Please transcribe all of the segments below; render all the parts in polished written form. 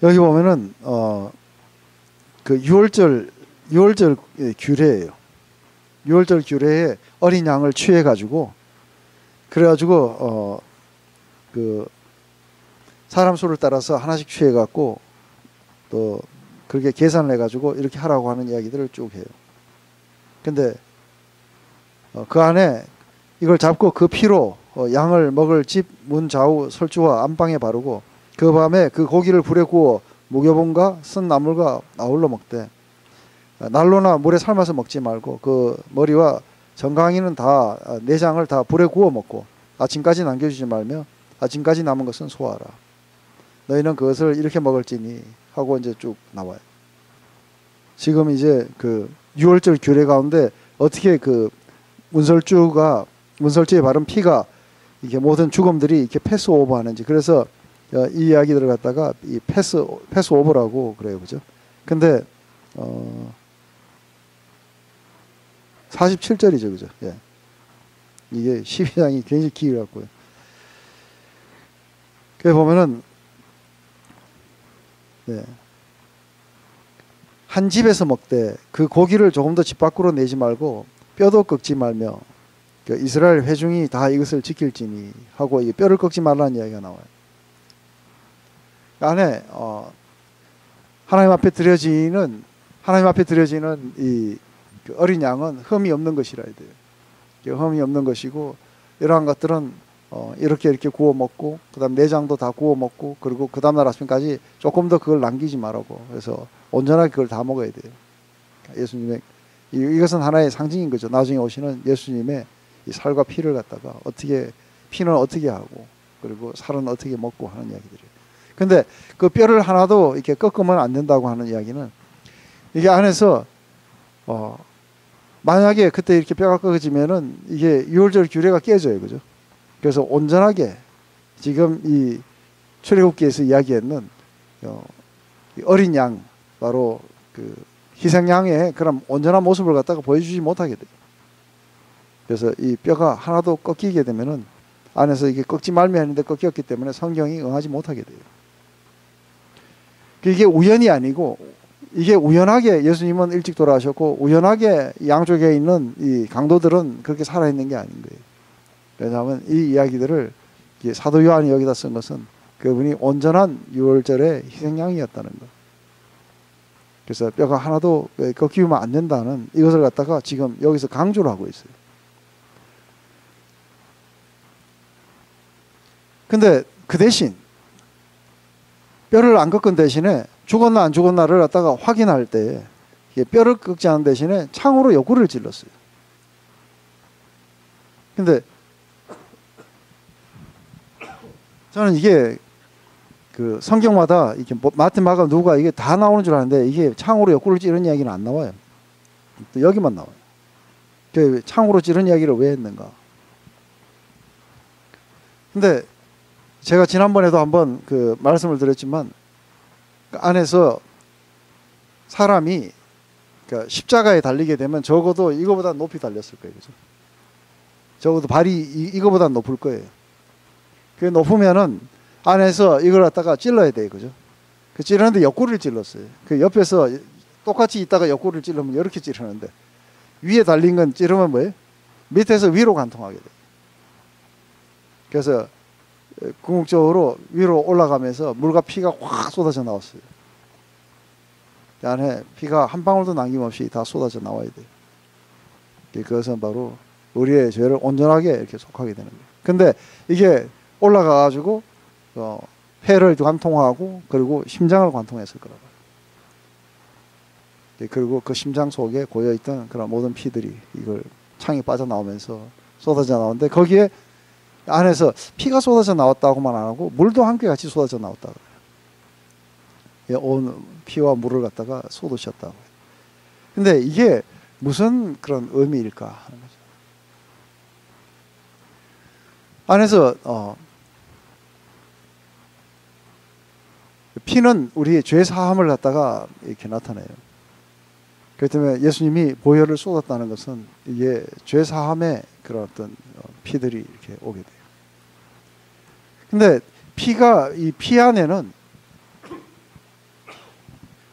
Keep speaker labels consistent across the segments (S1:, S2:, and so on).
S1: 여기 보면은 그 유월절 규례예요. 유월절 규례에 어린 양을 취해 가지고 그래가지고 그 사람 수를 따라서 하나씩 취해 갖고 또 그렇게 계산을 해 가지고 이렇게 하라고 하는 이야기들을 쭉 해요. 근데 그 안에 이걸 잡고 그 피로 양을 먹을 집 문 좌우 설주와 안방에 바르고 그 밤에 그 고기를 불에 구워 무교본과 쓴 나물과 아울러 먹되 난로나 물에 삶아서 먹지 말고 그 머리와 정강이는 다 내장을 다 불에 구워 먹고 아침까지 남겨주지 말며 아침까지 남은 것은 소화하라. 너희는 그것을 이렇게 먹을지니 하고 이제 쭉 나와요. 지금 이제 그 유월절 규례 가운데 어떻게 그 문설주에 바른 피가 이게 모든 죽음들이 이렇게 패스 오버하는지, 그래서 이 이야기들을 갖다가 이 패스 오버라고 그래요, 그죠? 근데 47절이죠, 그죠? 예. 이게 12장이 굉장히 길어갖고요. 그래 보면은 네. 한 집에서 먹되 그 고기를 조금 더 집 밖으로 내지 말고 뼈도 꺾지 말며 이스라엘 회중이 다 이것을 지킬지니 하고 이 뼈를 꺾지 말라는 이야기가 나와요. 안에 하나님 앞에 드려지는 이 어린 양은 흠이 없는 것이라 해야 돼요. 흠이 없는 것이고 이러한 것들은 이렇게 구워 먹고 그다음 내장도 다 구워 먹고 그리고 그 다음날 아침까지 조금 더 그걸 남기지 말라고. 그래서 온전하게 그걸 다 먹어야 돼요. 예수님의 이것은 하나의 상징인 거죠. 나중에 오시는 예수님의 이 살과 피를 갖다가 어떻게 피는 어떻게 하고 그리고 살은 어떻게 먹고 하는 이야기들이에요. 근데 그 뼈를 하나도 이렇게 꺾으면 안 된다고 하는 이야기는 이게 안에서 만약에 그때 이렇게 뼈가 꺾어지면은 이게 유월절 규례가 깨져요, 그죠? 그래서 온전하게 지금 이 출애굽기에서 이야기했는 어린 양, 바로 그 희생양의 그런 온전한 모습을 갖다가 보여주지 못하게 돼요. 그래서 이 뼈가 하나도 꺾이게 되면은 안에서 이게 꺾지 말며 했는데 꺾였기 때문에 성경이 응하지 못하게 돼요. 이게 우연이 아니고 이게 우연하게 예수님은 일찍 돌아가셨고 우연하게 양쪽에 있는 이 강도들은 그렇게 살아있는 게 아닌 거예요. 왜냐하면 이 이야기들을 사도 요한이 여기다 쓴 것은 그분이 온전한 유월절의 희생양이었다는 것. 그래서 뼈가 하나도 꺾이면 안 된다는 이것을 갖다가 지금 여기서 강조를 하고 있어요. 근데 그 대신 뼈를 안 꺾은 대신에 죽었나 안 죽었나를 갖다가 확인할 때 뼈를 꺾지 않은 대신에 창으로 옆구리를 찔렀어요. 근데 저는 이게 그 성경마다 이렇게 마태, 마가, 누가 이게 다 나오는 줄 아는데 이게 창으로 옆구리를 찌른 이야기는 안 나와요. 또 여기만 나와요. 그 창으로 찌른 이야기를 왜 했는가? 근데 제가 지난번에도 한번 그 말씀을 드렸지만 그 안에서 사람이 그러니까 십자가에 달리게 되면 적어도 이거보다 높이 달렸을 거예요, 그죠? 적어도 발이 이거보다 높을 거예요. 그 높으면은 안에서 이걸 갖다가 찔러야 돼요, 그죠? 그 찌르는데 옆구리를 찔렀어요. 그 옆에서 똑같이 있다가 옆구리를 찔르면 이렇게 찌르는데 위에 달린 건 찌르면 뭐예요? 밑에서 위로 관통하게 돼요. 그래서 궁극적으로 위로 올라가면서 물과 피가 확 쏟아져 나왔어요. 그 안에 피가 한 방울도 남김없이 다 쏟아져 나와야 돼요. 그것은 바로 우리의 죄를 온전하게 이렇게 속하게 되는 거예요. 근데 이게 올라가가지고 폐를 관통하고 그리고 심장을 관통했을 거라고. 그리고 그 심장 속에 고여있던 그런 모든 피들이 이걸 창이 빠져나오면서 쏟아져 나오는데 거기에 안에서 피가 쏟아져 나왔다고만 안 하고 물도 함께 같이 쏟아져 나왔다고 해요. 온 피와 물을 갖다가 쏟으셨다고 해요. 근데 이게 무슨 그런 의미일까 하는 거죠. 안에서 피는 우리의 죄 사함을 갖다가 이렇게 나타내요. 그렇기 때문에 예수님이 보혈을 쏟았다는 것은 이게 죄 사함의 그런 어떤 피들이 이렇게 오게 돼요. 근데 피가 이 피 안에는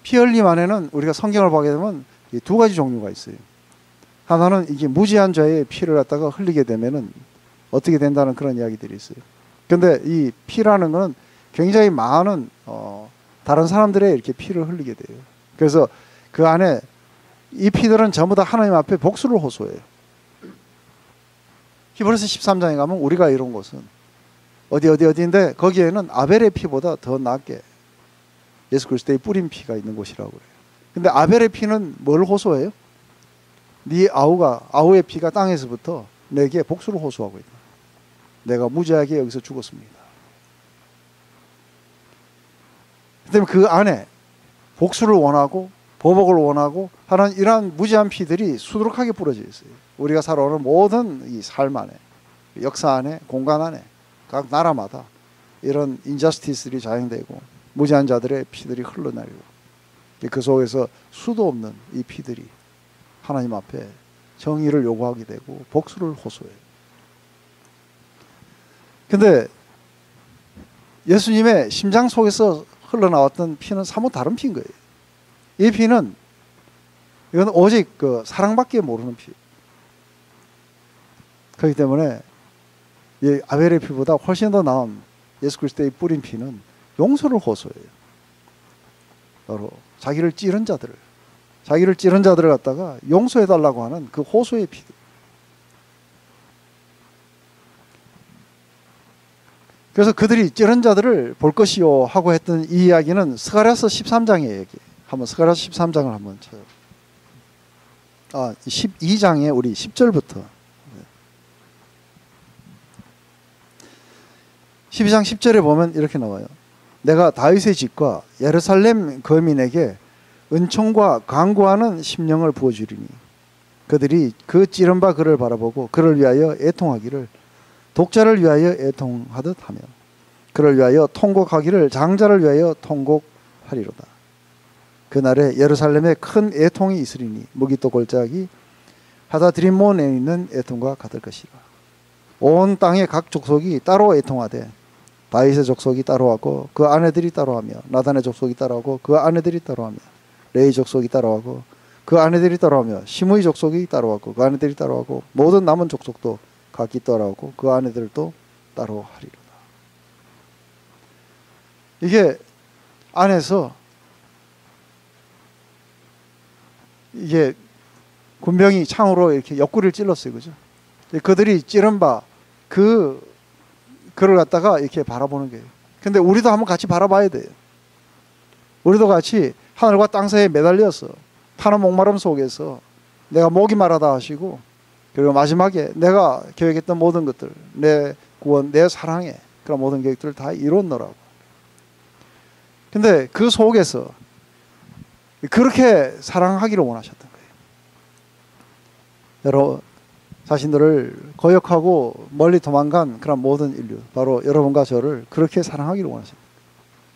S1: 피 흘림 안에는 우리가 성경을 보게 되면 이 두 가지 종류가 있어요. 하나는 이게 무지한 자의 피를 갖다가 흘리게 되면은 어떻게 된다는 그런 이야기들이 있어요. 근데 이 피라는 거는 굉장히 많은 다른 사람들의 이렇게 피를 흘리게 돼요. 그래서 그 안에 이 피들은 전부 다 하나님 앞에 복수를 호소해요. 히브리서 13장에 가면 우리가 이룬 것은 어디인데 거기에는 아벨의 피보다 더 낫게 예수 그리스도의 뿌린 피가 있는 곳이라고 그래요. 근데 아벨의 피는 뭘 호소해요? 네 아우의 피가 땅에서부터 내게 복수를 호소하고 있다. 내가 무지하게 여기서 죽었습니다. 그다음에 그 안에 복수를 원하고 보복을 원하고 하는 이러한 무지한 피들이 수두룩하게 뿌려져 있어요. 우리가 살아오는 모든 이 삶 안에, 역사 안에, 공간 안에, 각 나라마다 이런 인저스티스들이 자행되고 무지한 자들의 피들이 흘러내리고 그 속에서 수도 없는 이 피들이 하나님 앞에 정의를 요구하게 되고 복수를 호소해요. 근데 예수님의 심장 속에서 흘러나왔던 피는 사뭇 다른 피인 거예요. 이 피는 이건 오직 그 사랑밖에 모르는 피. 그렇기 때문에 이 아벨의 피보다 훨씬 더 나은 예수 그리스도의 뿌린 피는 용서를 호소해요. 바로 자기를 찌른 자들을 갖다가 용서해달라고 하는 그 호소의 피. 그래서 그들이 찌른 자들을 볼 것이요 하고 했던 이 이야기는 스가랴서 13장의 얘기. 한번 스가랴서 13장을 한번 쳐요. 12장에 우리 10절부터 12장 10절에 보면 이렇게 나와요. 내가 다윗의 집과 예루살렘 거민에게 은총과 강구하는 심령을 부어주리니 그들이 그 찌른 바 그를 바라보고 그를 위하여 애통하기를 독자를 위하여 애통하듯 하며 그를 위하여 통곡하기를 장자를 위하여 통곡하리로다. 그날에 예루살렘에 큰 애통이 있으리니 무기또 골짜기 하다드림몬에 있는 애통과 같을 것이라. 온 땅의 각 족속이 따로 애통하되 다윗의 족속이 따로하고 그 아내들이 따로하며 나단의 족속이 따로하고 그 아내들이 따로하며 레이 족속이 따로하고 그 아내들이 따로하며 시므이 족속이 따로하고 그 아내들이 따로하고 모든 남은 족속도 각기 따로하고 그 아내들도 따로하리로다. 이게 안에서 이게 군병이 창으로 이렇게 옆구리를 찔렀어요, 그죠? 그들이 찌른 바 그를 갖다가 이렇게 바라보는 거예요. 근데 우리도 한번 같이 바라봐야 돼요. 우리도 같이 하늘과 땅 사이에 매달려서 타는 목마름 속에서 내가 목이 마르다 하시고 그리고 마지막에 내가 계획했던 모든 것들, 내 구원, 내 사랑의 그런 모든 계획들을 다 이뤘노라고. 근데 그 속에서 그렇게 사랑하기를 원하셨던 거예요. 여러분 자신들을 거역하고 멀리 도망간 그런 모든 인류, 바로 여러분과 저를 그렇게 사랑하기를 원하십니다.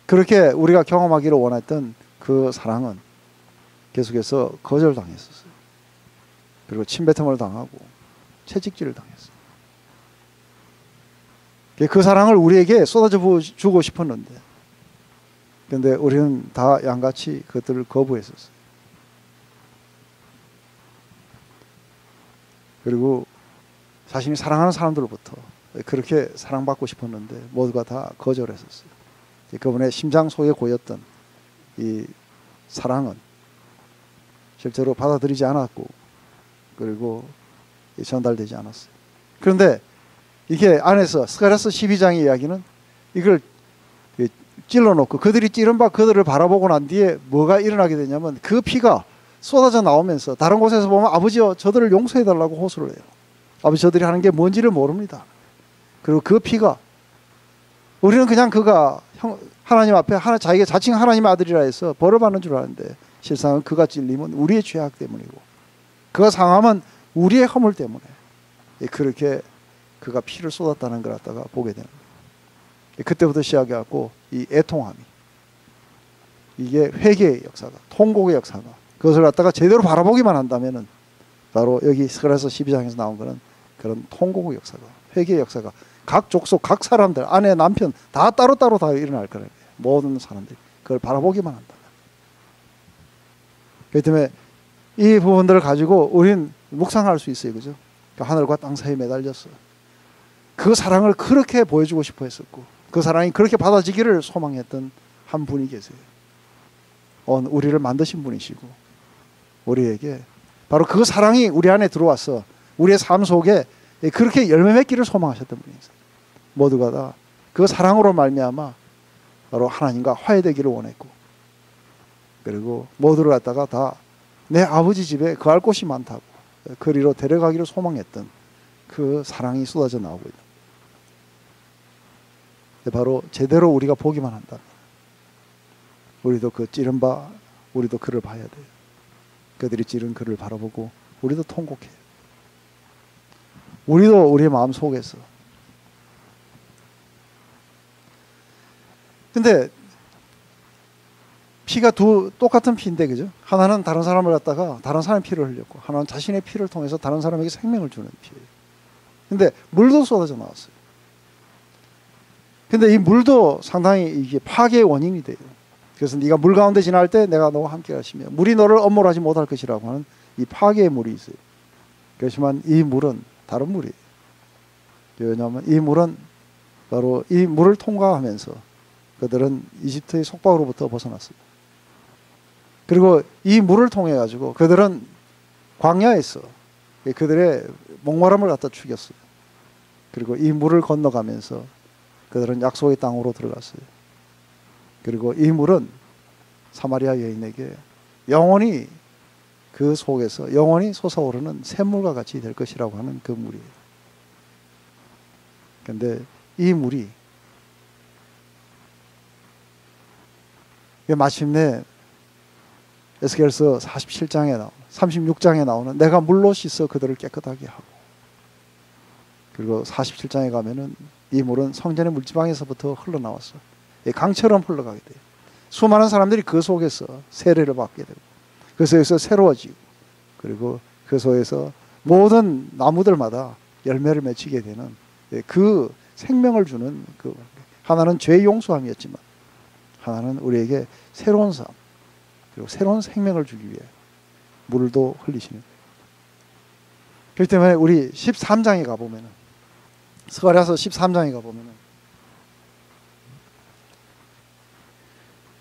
S1: 그렇게 우리가 경험하기를 원했던 그 사랑은 계속해서 거절당했었어요. 그리고 침뱉음을 당하고 채찍질을 당했어요. 그 사랑을 우리에게 쏟아져 주고 싶었는데, 그런데 우리는 다 양같이 그것들을 거부했었어요. 그리고 자신이 사랑하는 사람들로부터 그렇게 사랑받고 싶었는데 모두가 다 거절했었어요. 그분의 심장 속에 고였던 이 사랑은 실제로 받아들이지 않았고 그리고 전달되지 않았어요. 그런데 이게 안에서 스가랴서 12장의 이야기는 이걸 찔러놓고 그들이 찌른 바 그들을 바라보고 난 뒤에 뭐가 일어나게 되냐면 그 피가 쏟아져 나오면서 다른 곳에서 보면 아버지여 저들을 용서해달라고 호소를 해요. 아버지 저들이 하는 게 뭔지를 모릅니다. 그리고 그 피가 우리는 그냥 그가 하나님 앞에 자기가 자칭 하나님의 아들이라 해서 벌을 받는 줄 아는데 실상은 그가 찔림은 우리의 죄악 때문이고 그가 상함은 우리의 허물 때문에 그렇게 그가 피를 쏟았다는 걸 갖다가 보게 되는 거예요. 그때부터 시작해갖고 이 애통함이 이게 회개의 역사가 통곡의 역사가 그것을 갖다가 제대로 바라보기만 한다면은 바로 여기 스가랴서 12장에서 나온 거는 그런 통곡의 역사가 회개의 역사가 각 족속 각 사람들 아내 남편 다 따로따로 다 일어날 거라는 거예요. 모든 사람들이 그걸 바라보기만 한다. 그렇기 때문에 이 부분들을 가지고 우리는 묵상할 수 있어요. 그죠? 하늘과 땅 사이에 매달렸어. 그 사랑을 그렇게 보여주고 싶어 했었고 그 사랑이 그렇게 받아지기를 소망했던 한 분이 계세요. 우리를 만드신 분이시고 우리에게 바로 그 사랑이 우리 안에 들어와서 우리의 삶 속에 그렇게 열매 맺기를 소망하셨던 분이세요. 모두가 다 그 사랑으로 말미암아 바로 하나님과 화해되기를 원했고 그리고 모두를 갖다가 다 내 아버지 집에 거할 곳이 많다고 그리로 데려가기를 소망했던 그 사랑이 쏟아져 나오고 있다. 바로 제대로 우리가 보기만 한다. 우리도 그 찌른 바 우리도 그를 봐야 돼요. 그들이 찌른 그를 바라보고 우리도 통곡해요. 우리도 우리의 마음 속에서 근데 피가 똑같은 피인데 그죠? 하나는 다른 사람을 갖다가 다른 사람의 피를 흘렸고 하나는 자신의 피를 통해서 다른 사람에게 생명을 주는 피예요. 근데 물도 쏟아져 나왔어요. 근데 이 물도 상당히 이게 파괴의 원인이 돼요. 그래서 네가 물 가운데 지날 때 내가 너와 함께 하시며 물이 너를 엄몰하지 못할 것이라고 하는 이 파괴의 물이 있어요. 그렇지만 이 물은 다른 물이에요. 왜냐하면 이 물은 바로 이 물을 통과하면서 그들은 이집트의 속박으로부터 벗어났어요. 그리고 이 물을 통해 가지고 그들은 광야에서 그들의 목마름을 갖다 죽였어요. 그리고 이 물을 건너가면서 그들은 약속의 땅으로 들어갔어요. 그리고 이 물은 사마리아 여인에게 영원히 그 속에서 영원히 솟아오르는 샘물과 같이 될 것이라고 하는 그 물이에요. 그런데 이 물이 마침내 에스겔서 47장에 36장에 나오는 내가 물로 씻어 그들을 깨끗하게 하고 그리고 47장에 가면은 이 물은 성전의 물지방에서부터 흘러나와서 강처럼 흘러가게 돼요. 수많은 사람들이 그 속에서 세례를 받게 되고 그 속에서 새로워지고 그리고 그 속에서 모든 나무들마다 열매를 맺히게 되는 그 생명을 주는 그 하나는 죄 용서함이었지만 하나는 우리에게 새로운 삶 그리고 새로운 생명을 주기 위해 물도 흘리시는 거예요. 그렇기 때문에 우리 13장에 가보면 스가랴서 13장에 가보면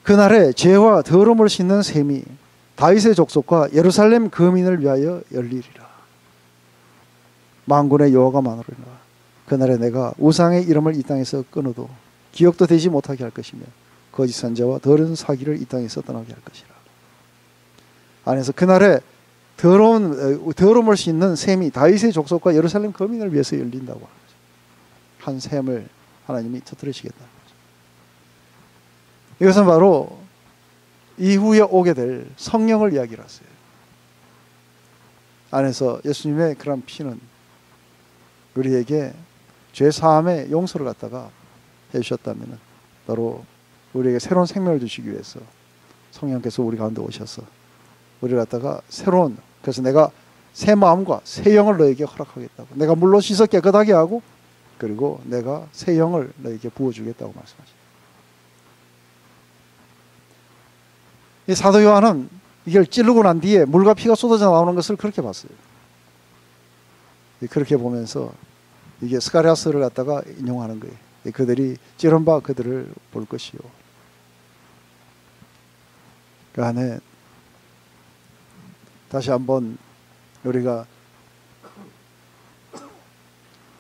S1: 그날에 죄와 더러움을 씻는 샘이 다윗의 족속과 예루살렘 거민을 위하여 열리리라. 만군의 여호와가 말하노라. 그날에 내가 우상의 이름을 이 땅에서 끊어도 기억도 되지 못하게 할 것이며 거짓 선자와 더러운 사기를 이 땅에서 떠나게 할 것이라. 안에서 그날에 더러움을 씻는 샘이 다윗의 족속과 예루살렘 거민을 위해서 열린다고 하는 거죠. 한 샘을 하나님이 터뜨리시겠다는 거죠. 이것은 바로 이후에 오게 될 성령을 이야기를 하세요. 안에서 예수님의 그런 피는 우리에게 죄사함의 용서를 갖다가 해주셨다면 바로 우리에게 새로운 생명을 주시기 위해서 성령께서 우리 가운데 오셔서 우리를 갖다가 새로운 그래서 내가 새 마음과 새 영을 너에게 허락하겠다고 내가 물로 씻어 깨끗하게 하고 그리고 내가 새 영을 너에게 부어주겠다고 말씀하십니다. 이 사도 요한은 이걸 찌르고 난 뒤에 물과 피가 쏟아져 나오는 것을 그렇게 봤어요. 그렇게 보면서 이게 스가랴서를 갖다가 인용하는 거예요. 그들이 찌른 바 그들을 볼 것이요. 그 안에 다시 한번 우리가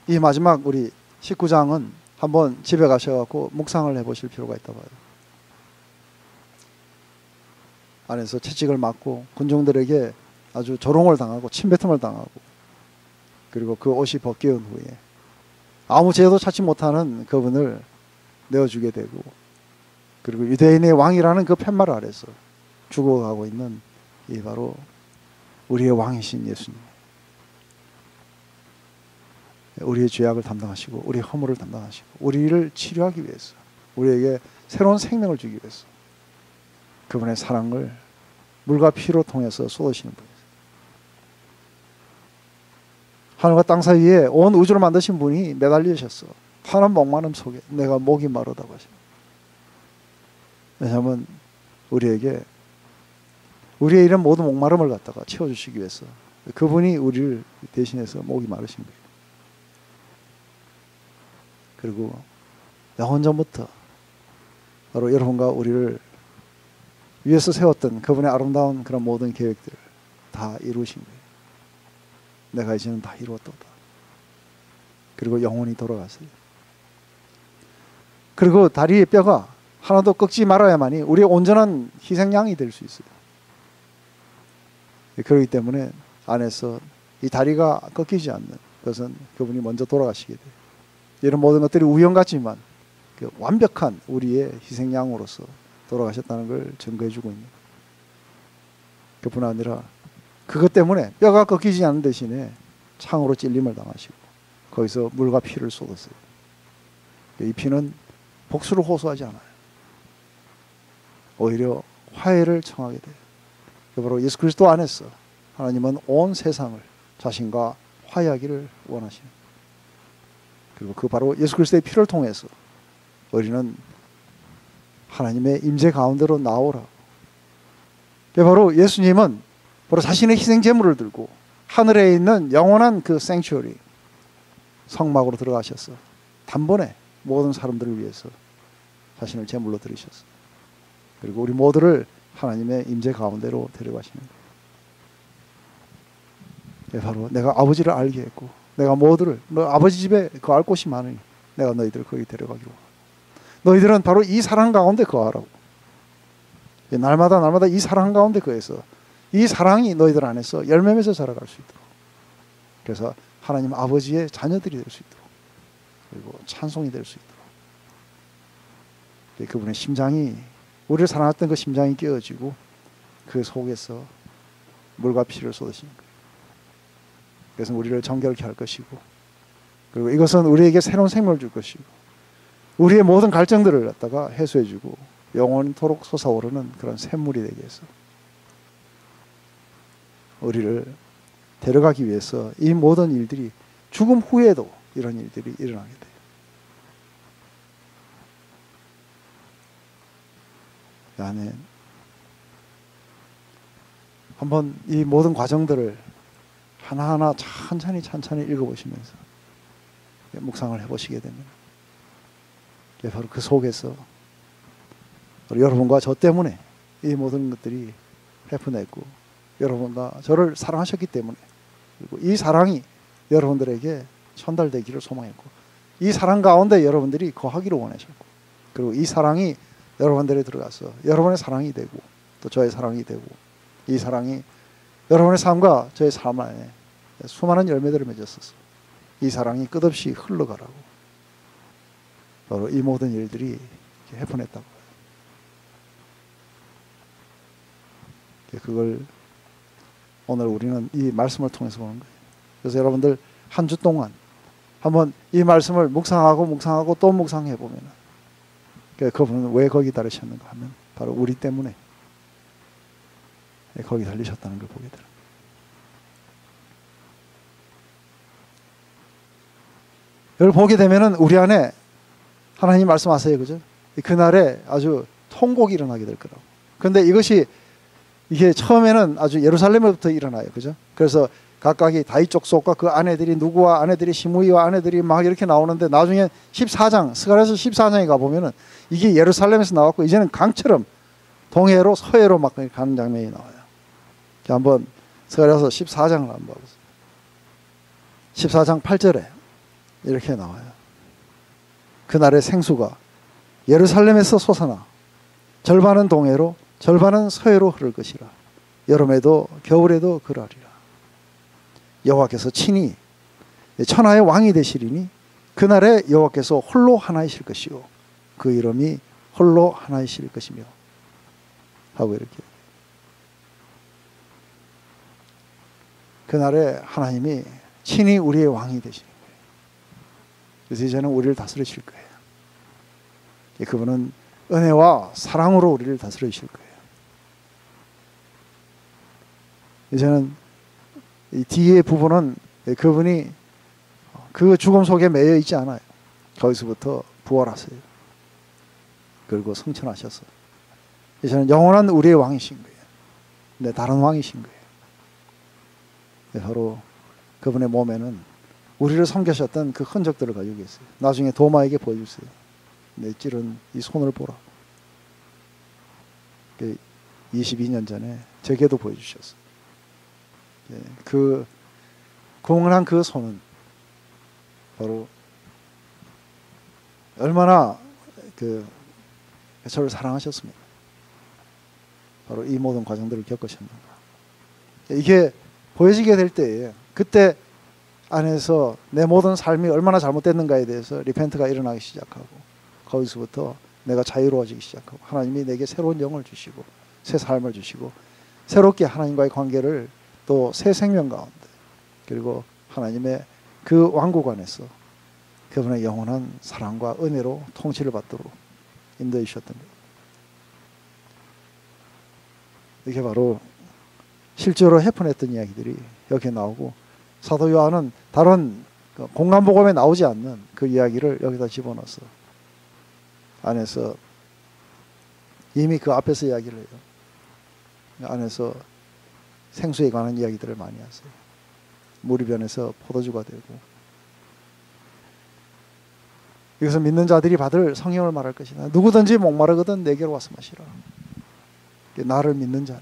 S1: 이 마지막 우리 19장은 한번 집에 가셔갖고 묵상을 해보실 필요가 있다 봐요. 안에서 채찍을 맞고 군중들에게 아주 조롱을 당하고 침뱉음을 당하고 그리고 그 옷이 벗겨온 후에 아무 죄도 찾지 못하는 그분을 내어주게 되고 그리고 유대인의 왕이라는 그 팻말 아래서 죽어가고 있는 이 바로 우리의 왕이신 예수님, 우리의 죄악을 담당하시고 우리의 허물을 담당하시고 우리를 치료하기 위해서 우리에게 새로운 생명을 주기 위해서 그분의 사랑을 물과 피로 통해서 쏟으시는 분이세요. 하늘과 땅 사이에 온 우주를 만드신 분이 매달리셨어. 파란 목마름 속에 내가 목이 마르다고 하십니다. 왜냐하면 우리에게 우리의 이런 모든 목마름을 갖다가 채워주시기 위해서 그분이 우리를 대신해서 목이 마르신 거예요. 그리고 영원 전부터 바로 여러분과 우리를 위해서 세웠던 그분의 아름다운 그런 모든 계획들을 다 이루신 거예요. 내가 이제는 다 이루었도다. 그리고 영원히 돌아갔어요. 그리고 다리의 뼈가 하나도 꺾지 말아야만이 우리의 온전한 희생양이 될 수 있어요. 그렇기 때문에 안에서 이 다리가 꺾이지 않는 것은 그분이 먼저 돌아가시게 돼요. 이런 모든 것들이 우연 같지만 그 완벽한 우리의 희생양으로서 돌아가셨다는 걸 증거해주고 있는 거예요. 그뿐 아니라 그것 때문에 뼈가 꺾이지 않는 대신에 창으로 찔림을 당하시고 거기서 물과 피를 쏟았어요. 이 피는 복수를 호소하지 않아요. 오히려 화해를 청하게 돼요. 바로 예수 그리스도 안에서 하나님은 온 세상을 자신과 화해하기를 원하시는 거예요. 그리고 그 바로 예수 그리스도의 피를 통해서 우리는 하나님의 임재 가운데로 나오라. 바로 예수님은 바로 자신의 희생 제물을 들고 하늘에 있는 영원한 그 생츄어리 성막으로 들어가셔서 단번에 모든 사람들을 위해서 자신을 제물로 드리셨어요. 그리고 우리 모두를 하나님의 임재 가운데로 데려가시는 거예요. 바로 내가 아버지를 알게 했고 내가 모두를 너 아버지 집에 거할 곳이 많으니 내가 너희들을 거기 데려가기로 하고 너희들은 바로 이 사랑 가운데 거하라고. 날마다 이 사랑 가운데 거해서 이 사랑이 너희들 안에서 열매 맺어 자라갈 수 있도록 그래서 하나님 아버지의 자녀들이 될 수 있도록 그리고 찬송이 될 수 있도록 그분의 심장이 우리를 사랑했던 그 심장이 깨어지고 그 속에서 물과 피를 쏟으시는 거예요. 그래서 우리를 정결케 할 것이고 그리고 이것은 우리에게 새로운 생명을 줄 것이고 우리의 모든 갈증들을 갖다가 해소해주고 영원토록 솟아오르는 그런 샘물이 되게 해서 우리를 데려가기 위해서 이 모든 일들이 죽음 후에도 이런 일들이 일어나게 돼요. 아멘. 한번 이 모든 과정들을 하나하나 천천히 읽어보시면서 묵상을 해보시게 되면 바로 그 속에서 여러분과 저 때문에 이 모든 것들이 해프냈고 여러분과 저를 사랑하셨기 때문에 그리고 이 사랑이 여러분들에게 전달되기를 소망했고 이 사랑 가운데 여러분들이 거하기를 원하셨고 그리고 이 사랑이 여러분들에 들어가서 여러분의 사랑이 되고 또 저의 사랑이 되고 이 사랑이 여러분의 삶과 저의 삶 안에 수많은 열매들을 맺었어서 이 사랑이 끝없이 흘러가라고 바로 이 모든 일들이 해픈했다고 그걸 오늘 우리는 이 말씀을 통해서 보는 거예요. 그래서 여러분들 한 주 동안 한번 이 말씀을 묵상하고 또 묵상해 보면 그분은 왜 거기 달으셨는가 하면 바로 우리 때문에 거기 달리셨다는 걸 보게 돼요. 이걸 보게 되면은 우리 안에 하나님 말씀하세요, 그죠? 그날에 아주 통곡이 일어나게 될 거라고. 그런데 이게 처음에는 아주 예루살렘에부터 일어나요, 그죠? 그래서 각각이 다윗 족속과 그 아내들이 누구와 아내들이 시므이와 아내들이 막 이렇게 나오는데 나중에 14장 스가랴서 14장에 가 보면은 이게 예루살렘에서 나왔고 이제는 강처럼 동해로 서해로 막 가는 장면이 나와요. 한번 스가랴서 14장을 한번 봐보세요. 14장 8절에 이렇게 나와요. 그날의 생수가 예루살렘에서 솟아나 절반은 동해로 절반은 서해로 흐를 것이라. 여름에도 겨울에도 그러하리라. 여호와께서 친히 천하의 왕이 되시리니 그날에 여호와께서 홀로 하나이실 것이요 그 이름이 홀로 하나이실 것이며 하고 이렇게 그날에 하나님이 친히 우리의 왕이 되시는 거예요. 그래서 이제는 우리를 다스리실 거예요. 그분은 은혜와 사랑으로 우리를 다스리실 거예요. 이제는 이 뒤의 부분은 그분이 그 죽음 속에 매여 있지 않아요. 거기서부터 부활하세요. 그리고 성천하셔서 이제는 영원한 우리의 왕이신 거예요. 근데 다른 왕이신 거예요. 바로 그분의 몸에는 우리를 섬기셨던 그 흔적들을 가지고 계세요. 나중에 도마에게 보여주세요. 내 찌른 이 손을 보라. 22년 전에 제게도 보여주셨어요. 그 공헌한 그 손은 바로 얼마나 저를 사랑하셨습니까? 바로 이 모든 과정들을 겪으셨는가. 이게 보여지게 될 때에 그때 안에서 내 모든 삶이 얼마나 잘못됐는가에 대해서 리펜트가 일어나기 시작하고 거기서부터 내가 자유로워지기 시작하고 하나님이 내게 새로운 영을 주시고 새 삶을 주시고 새롭게 하나님과의 관계를 또 새 생명 가운데 그리고 하나님의 그 왕국 안에서 그분의 영원한 사랑과 은혜로 통치를 받도록 인도해 주셨던 거예요. 이게 바로 실제로 해픈했던 이야기들이 여기에 나오고 사도 요한은 다른 공간복음에 나오지 않는 그 이야기를 여기다 집어넣어서 안에서 이미 그 앞에서 이야기를 해요. 안에서 생수에 관한 이야기들을 많이 하세요. 물이 변해서 포도주가 되고 여기서 믿는 자들이 받을 성령을 말할 것이다. 누구든지 목마르거든 내게로 와서 마시라. 나를 믿는 자는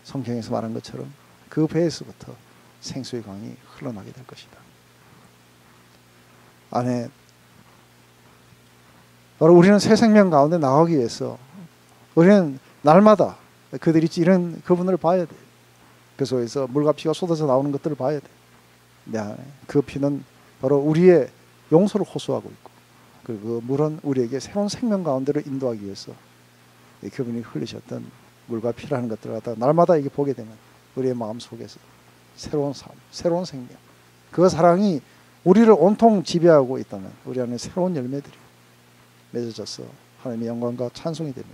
S1: 성경에서 말한 것처럼 그 배에서부터 생수의 강이 흘러나게 될 것이다. 안에 바로 우리는 새 생명 가운데 나가기 위해서 우리는 날마다 그들이 찌른 그분을 봐야 돼. 그 속에서 물과 피가 쏟아져 나오는 것들을 봐야 돼. 내 안에 그 피는 바로 우리의 용서를 호소하고 있고 그리고 그 물은 우리에게 새로운 생명 가운데로 인도하기 위해서 그분이 흘리셨던 물과 피라는 것들을 갖다가 날마다 이게 보게 되면 우리의 마음 속에서 새로운 삶, 새로운 생명 그 사랑이 우리를 온통 지배하고 있다면 우리 안에 새로운 열매들이 맺어져서 하나님의 영광과 찬송이 되며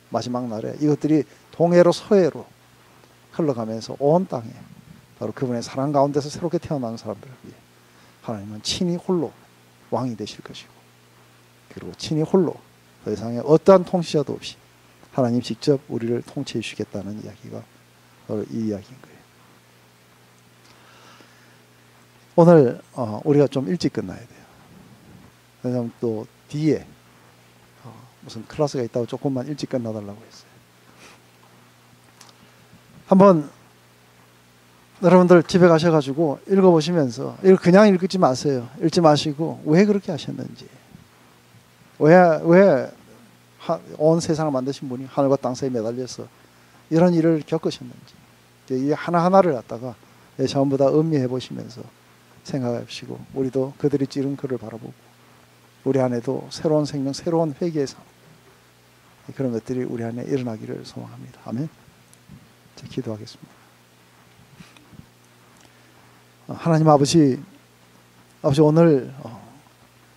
S1: 마지막 날에 이것들이 동해로 서해로 흘러가면서 온 땅에 바로 그분의 사랑 가운데서 새롭게 태어나는 사람들을 위해 하나님은 친히 홀로 왕이 되실 것이고 그리고 친히 홀로 더 이상의 어떠한 통치자도 없이 하나님 직접 우리를 통치해 주시겠다는 이야기가 바로 이 이야기인 거예요. 오늘 우리가 좀 일찍 끝나야 돼요. 왜냐하면 또 뒤에 무슨 클래스가 있다고 조금만 일찍 끝나달라고 했어요. 한번 여러분들 집에 가셔가지고 읽어보시면서 이걸 그냥 읽지 마세요. 읽지 마시고 왜 그렇게 하셨는지 왜 온 세상을 만드신 분이 하늘과 땅 사이에 매달려서 이런 일을 겪으셨는지 이 하나하나를 갖다가 전부 다 음미해 보시면서 생각해 보시고 우리도 그들이 찌른 그를 바라보고 우리 안에도 새로운 생명, 새로운 회개의 삶 그런 것들이 우리 안에 일어나기를 소망합니다. 아멘. 자, 기도하겠습니다. 하나님 아버지 오늘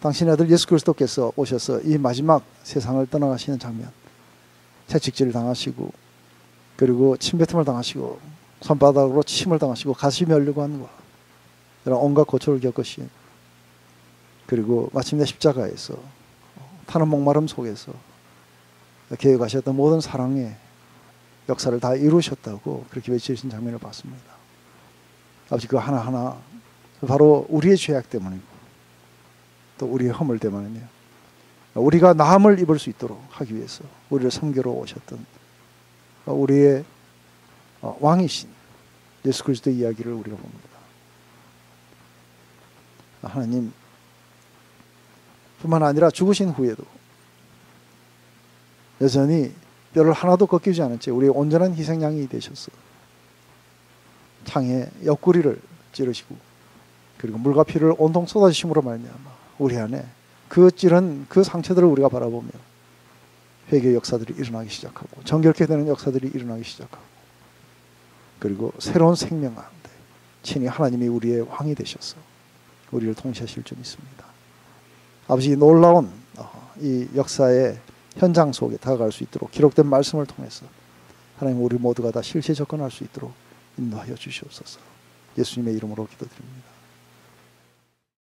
S1: 당신의 아들 예수 그리스도께서 오셔서 이 마지막 세상을 떠나가시는 장면 채찍질을 당하시고 그리고 침뱉음을 당하시고 손바닥으로 침을 당하시고 가슴이 열리고 하는 것 이런 온갖 고초를 겪으신 그리고 마침내 십자가에서 타는 목마름 속에서 계획하셨던 모든 사랑의 역사를 다 이루셨다고 그렇게 외치신 장면을 봤습니다. 아버지 그 하나하나 바로 우리의 죄악 때문이고 또 우리의 허물 때문이며 우리가 나음을 입을 수 있도록 하기 위해서 우리를 섬기러 오셨던 우리의 왕이신 예수 그리스도의 이야기를 우리가 봅니다. 하나님 뿐만 아니라 죽으신 후에도 여전히 뼈를 하나도 꺾이지 않은 채 우리의 온전한 희생양이 되셔서 창에 옆구리를 찌르시고 그리고 물과 피를 온통 쏟아주심으로 말미암아 우리 안에 그 찌른 그 상처들을 우리가 바라보며 회개의 역사들이 일어나기 시작하고 정결케 되는 역사들이 일어나기 시작하고 그리고 새로운 생명 가운데 친히 하나님이 우리의 왕이 되셔서 우리를 통치하실 줄 믿습니다. 아버지 놀라운 이 역사의 현장 속에 다가갈 수 있도록 기록된 말씀을 통해서 하나님 우리 모두가 다 실제 접근할 수 있도록 인도하여 주시옵소서. 예수님의 이름으로 기도드립니다.